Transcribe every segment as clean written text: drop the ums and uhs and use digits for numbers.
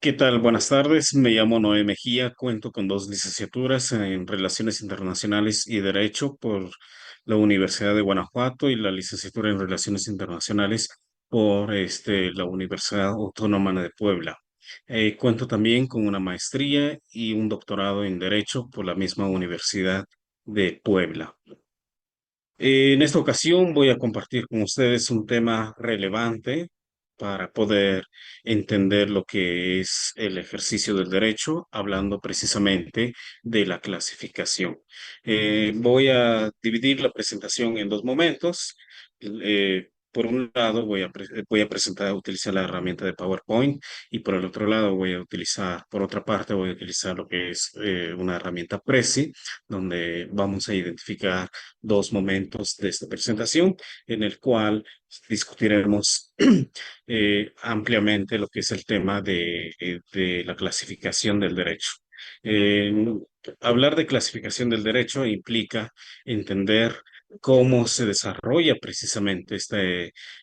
¿Qué tal? Buenas tardes. Me llamo Noé Mejía. Cuento con dos licenciaturas en Relaciones Internacionales y Derecho por la Universidad de Guanajuato y la licenciatura en Relaciones Internacionales por la Universidad Autónoma de Puebla. Cuento también con una maestría y un doctorado en Derecho por la misma Universidad de Puebla. En esta ocasión voy a compartir con ustedes un tema relevante para poder entender lo que es el ejercicio del derecho, hablando precisamente de la clasificación. Voy a dividir la presentación en dos momentos. Por un lado, voy a presentar, utilizar la herramienta de PowerPoint y por el otro lado por otra parte, voy a utilizar lo que es una herramienta Prezi, donde vamos a identificar dos momentos de esta presentación en el cual discutiremos ampliamente lo que es el tema de la clasificación del derecho. Eh, Hablar de clasificación del derecho implica entender cómo se desarrolla precisamente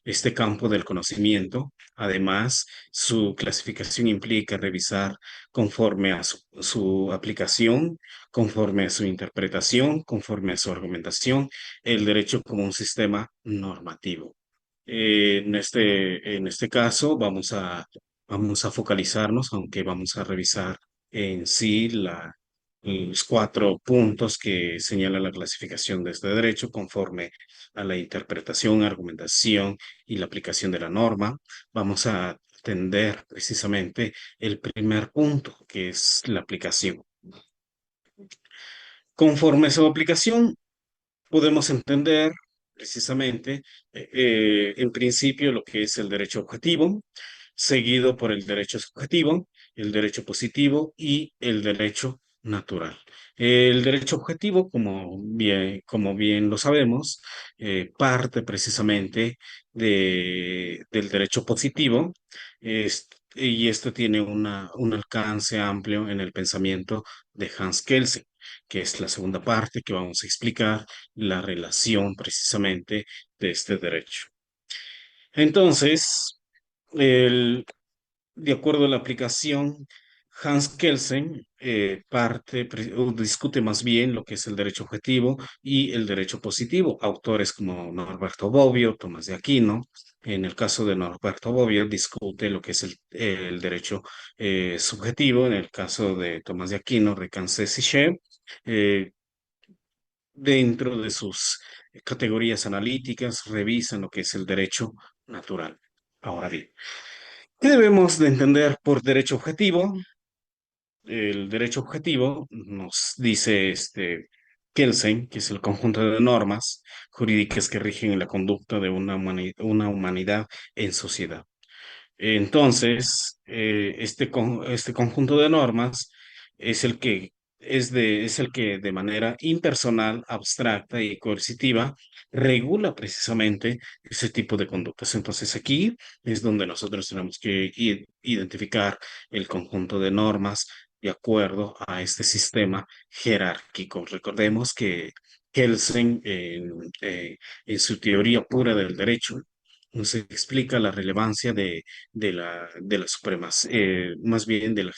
este campo del conocimiento. Además, su clasificación implica revisar conforme a su aplicación, conforme a su interpretación, conforme a su argumentación, el derecho como un sistema normativo. En este caso vamos a focalizarnos, aunque vamos a revisar en sí los cuatro puntos que señala la clasificación de este derecho conforme a la interpretación, argumentación y la aplicación de la norma. Vamos a atender precisamente el primer punto, que es la aplicación. Conforme a su aplicación, podemos entender precisamente, en principio, lo que es el derecho objetivo, seguido por el derecho subjetivo, el derecho positivo y el derecho natural. El derecho objetivo, como bien lo sabemos, parte precisamente del derecho positivo, y esto tiene un alcance amplio en el pensamiento de Hans Kelsen, que es la segunda parte que vamos a explicar la relación precisamente de este derecho. Entonces, de acuerdo a la aplicación, Hans Kelsen discute más bien lo que es el derecho objetivo y el derecho positivo. Autores como Norberto Bobbio, Tomás de Aquino. En el caso de Norberto Bobbio, discute lo que es el derecho subjetivo. En el caso de Tomás de Aquino, Recancé-Sichet, dentro de sus categorías analíticas, revisan lo que es el derecho natural. Ahora bien, ¿qué debemos de entender por derecho objetivo? El derecho objetivo nos dice Kelsen, que es el conjunto de normas jurídicas que rigen la conducta de una humanidad en sociedad. Entonces, este conjunto de normas es es el que de manera impersonal, abstracta y coercitiva regula precisamente ese tipo de conductas. Entonces, aquí es donde nosotros tenemos que identificar el conjunto de normas de acuerdo a este sistema jerárquico. Recordemos que Kelsen, en su teoría pura del derecho, nos explica la relevancia de la supremacía, más bien de la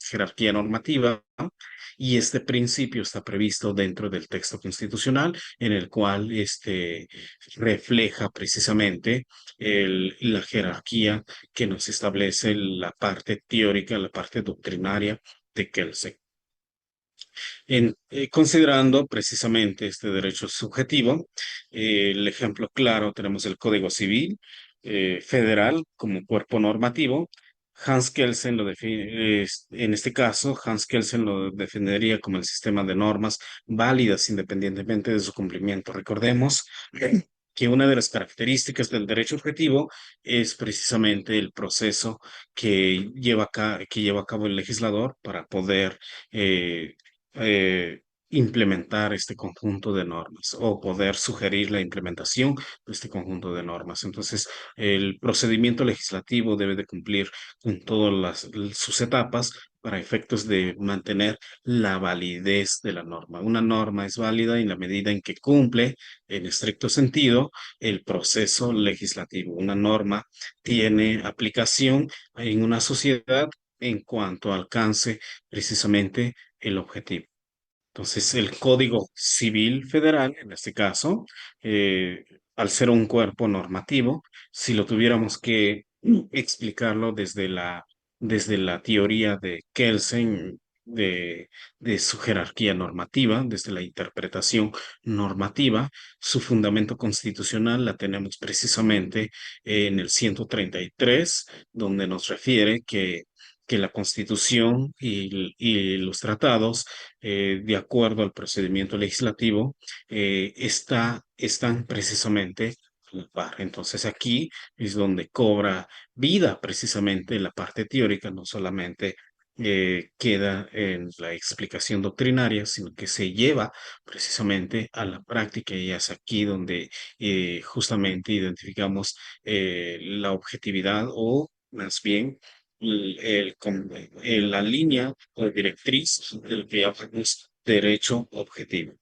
jerarquía normativa, ¿no? Y este principio está previsto dentro del texto constitucional, en el cual refleja precisamente la jerarquía que nos establece la parte teórica, la parte doctrinaria de Kelsen. Considerando precisamente este derecho subjetivo, el ejemplo claro tenemos el Código Civil Federal como cuerpo normativo. Hans Kelsen en este caso, Hans Kelsen lo defendería como el sistema de normas válidas independientemente de su cumplimiento. Recordemos que una de las características del derecho objetivo es precisamente el proceso que lleva a cabo el legislador para poder eh, eh, implementar este conjunto de normas o poder sugerir la implementación de este conjunto de normas. Entonces, el procedimiento legislativo debe de cumplir con todas sus etapas para efectos de mantener la validez de la norma. Una norma es válida en la medida en que cumple, en estricto sentido, el proceso legislativo. Una norma tiene aplicación en una sociedad en cuanto alcance precisamente el objetivo. Entonces, el Código Civil Federal, en este caso, eh, al ser un cuerpo normativo, si lo tuviéramos que explicarlo desde la teoría de Kelsen, de su jerarquía normativa, desde la interpretación normativa, su fundamento constitucional la tenemos precisamente en el 133, donde nos refiere que la Constitución y los tratados de acuerdo al procedimiento legislativo, están precisamente a la par. Entonces aquí es donde cobra vida precisamente la parte teórica, no solamente queda en la explicación doctrinaria, sino que se lleva precisamente a la práctica y es aquí donde justamente identificamos la objetividad o más bien la línea o directriz del que llamamos derecho objetivo.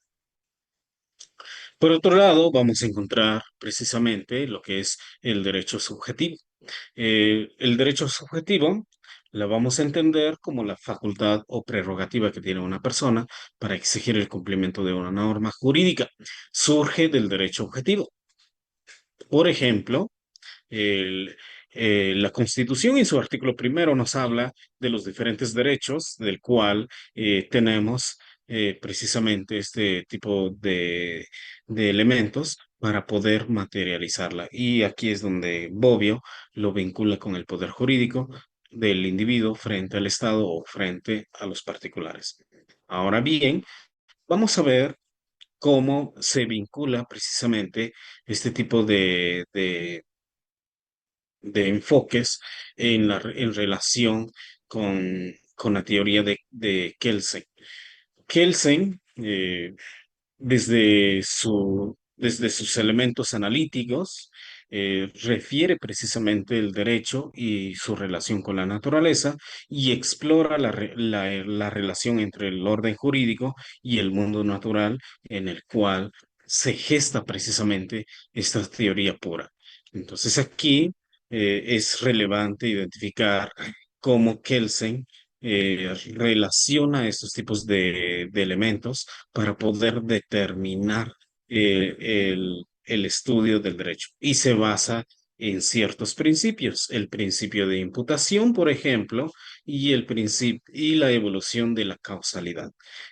Por otro lado, vamos a encontrar precisamente lo que es el derecho subjetivo. El derecho subjetivo la vamos a entender como la facultad o prerrogativa que tiene una persona para exigir el cumplimiento de una norma jurídica. Surge del derecho objetivo. Por ejemplo, el- la Constitución en su artículo primero nos habla de los diferentes derechos del cual tenemos precisamente este tipo de elementos para poder materializarla. Y aquí es donde Bobbio lo vincula con el poder jurídico del individuo frente al Estado o frente a los particulares. Ahora bien, vamos a ver cómo se vincula precisamente este tipo de enfoques en relación con la teoría de Kelsen. Kelsen, desde sus elementos analíticos, refiere precisamente el derecho y su relación con la naturaleza y explora la relación entre el orden jurídico y el mundo natural en el cual se gesta precisamente esta teoría pura. Entonces aquí es relevante identificar cómo Kelsen relaciona estos tipos de elementos para poder determinar el estudio del derecho y se basa en ciertos principios, el principio de imputación, por ejemplo, y el principio y la evolución de la causalidad.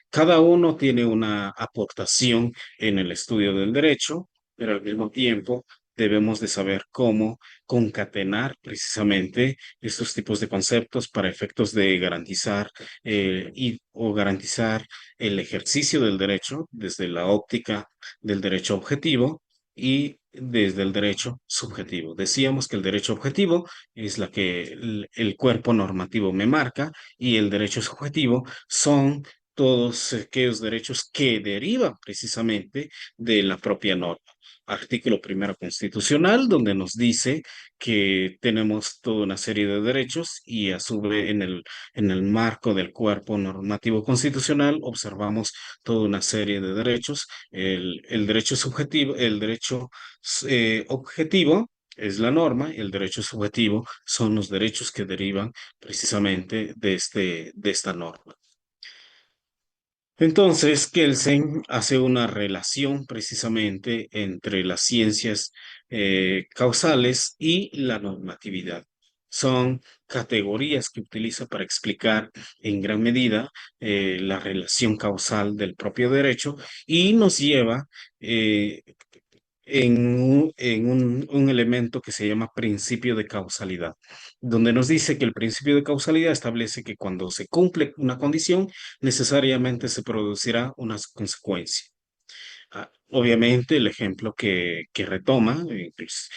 Cada uno tiene una aportación en el estudio del derecho, pero al mismo tiempo debemos de saber cómo concatenar precisamente estos tipos de conceptos para efectos de garantizar o garantizar el ejercicio del derecho desde la óptica del derecho objetivo y desde el derecho subjetivo. Decíamos que el derecho objetivo es la que el cuerpo normativo me marca y el derecho subjetivo son todos aquellos derechos que derivan precisamente de la propia norma. Artículo primero constitucional, donde nos dice que tenemos toda una serie de derechos y a su vez en el marco del cuerpo normativo constitucional observamos toda una serie de derechos. El derecho subjetivo, el derecho objetivo es la norma, y el derecho subjetivo son los derechos que derivan precisamente de esta norma. Entonces, Kelsen hace una relación precisamente entre las ciencias causales y la normatividad. Son categorías que utiliza para explicar en gran medida la relación causal del propio derecho y nos lleva eh, un elemento que se llama principio de causalidad, donde nos dice que el principio de causalidad establece que cuando se cumple una condición, necesariamente se producirá una consecuencia. Obviamente, el ejemplo que retoma pues,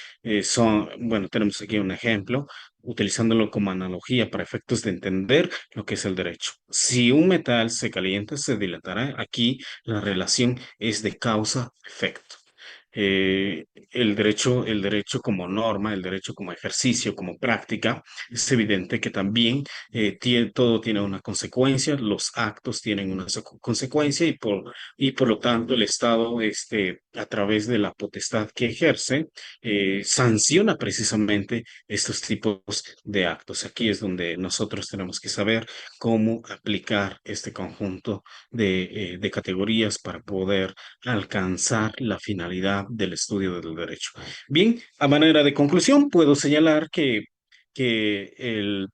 bueno, tenemos aquí un ejemplo, utilizándolo como analogía para efectos de entender lo que es el derecho. Si un metal se calienta, se dilatará. Aquí la relación es de causa-efecto. el derecho como norma, el derecho como ejercicio, como práctica, es evidente que también todo tiene una consecuencia, los actos tienen una consecuencia y por lo tanto el Estado, a través de la potestad que ejerce, sanciona precisamente estos tipos de actos. Aquí es donde nosotros tenemos que saber cómo aplicar este conjunto de categorías para poder alcanzar la finalidad del estudio del derecho. Bien, a manera de conclusión, puedo señalar que el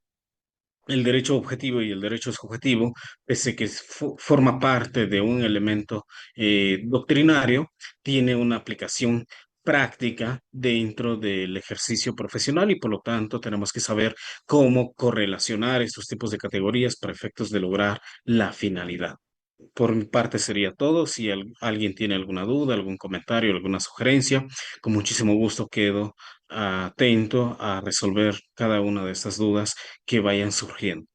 derecho objetivo y el derecho subjetivo, pese que forma parte de un elemento doctrinario, tiene una aplicación práctica dentro del ejercicio profesional y por lo tanto tenemos que saber cómo correlacionar estos tipos de categorías para efectos de lograr la finalidad. Por mi parte sería todo. Si alguien tiene alguna duda, algún comentario, alguna sugerencia, con muchísimo gusto quedo atento a resolver cada una de estas dudas que vayan surgiendo.